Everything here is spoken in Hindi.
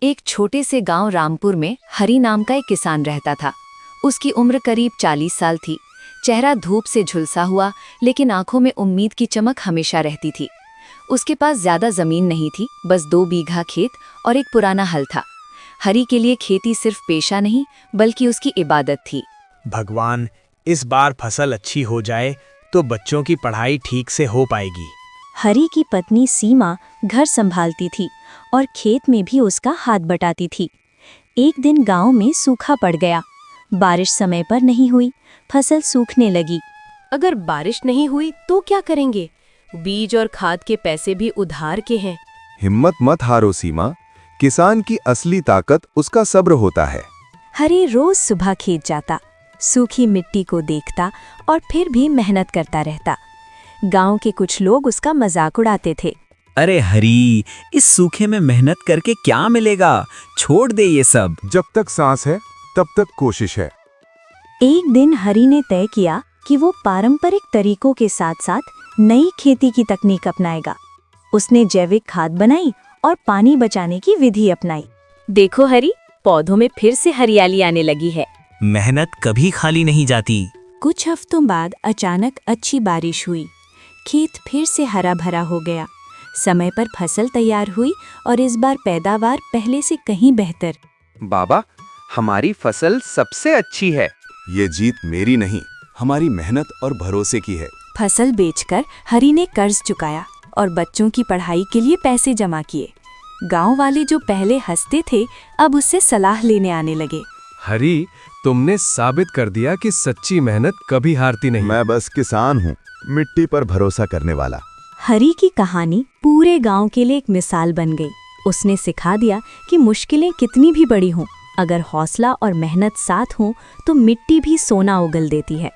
एक छोटे से गांव रामपुर में हरी नाम का एक किसान रहता था। उसकी उम्र करीब 40 साल थी। चेहरा धूप से झुलसा हुआ, लेकिन आंखों में उम्मीद की चमक हमेशा रहती थी। उसके पास ज्यादा जमीन नहीं थी, बस 2 बीघा खेत और एक पुराना हल था। हरी के लिए खेती सिर्फ पेशा नहीं, बल्कि उसकी इबादत थी। भगवान, इस बार फसल अच्छी हो जाए तो बच्चों की पढ़ाई ठीक से हो पाएगी। हरी की पत्नी सीमा घर संभालती थी और खेत में भी उसका हाथ बटाती थी। एक दिन गांव में सूखा पड़ गया। बारिश समय पर नहीं हुई, फसल सूखने लगी। अगर बारिश नहीं हुई तो क्या करेंगे? बीज और खाद के पैसे भी उधार के हैं। हिम्मत मत हारो सीमा, किसान की असली ताकत उसका सब्र होता है। हरी रोज सुबह खेत जाता, सूखी मिट्टी को देखता और फिर भी मेहनत करता रहता। गांव के कुछ लोग उसका मजाक उड़ाते थे। अरे हरी, इस सूखे में मेहनत करके क्या मिलेगा? छोड़ दे ये सब। जब तक सांस है तब तक कोशिश है। एक दिन हरी ने तय किया कि वो पारंपरिक तरीकों के साथ साथ नई खेती की तकनीक अपनाएगा। उसने जैविक खाद बनाई और पानी बचाने की विधि अपनाई। देखो हरी, पौधों में फिर से हरियाली आने लगी है। मेहनत कभी खाली नहीं जाती। कुछ हफ्तों बाद अचानक अच्छी बारिश हुई। खेत फिर से हरा भरा हो गया। समय पर फसल तैयार हुई और इस बार पैदावार पहले से कहीं बेहतर। बाबा, हमारी फसल सबसे अच्छी है। ये जीत मेरी नहीं, हमारी मेहनत और भरोसे की है। फसल बेचकर हरी ने कर्ज चुकाया और बच्चों की पढ़ाई के लिए पैसे जमा किए। गांव वाले जो पहले हंसते थे, अब उससे सलाह लेने आने लगे। हरी, तुमने साबित कर दिया कि सच्ची मेहनत कभी हारती नहीं। मैं बस किसान हूँ, मिट्टी पर भरोसा करने वाला। हरी की कहानी पूरे गांव के लिए एक मिसाल बन गई। उसने सिखा दिया कि मुश्किलें कितनी भी बड़ी हों, अगर हौसला और मेहनत साथ हों तो मिट्टी भी सोना उगल देती है।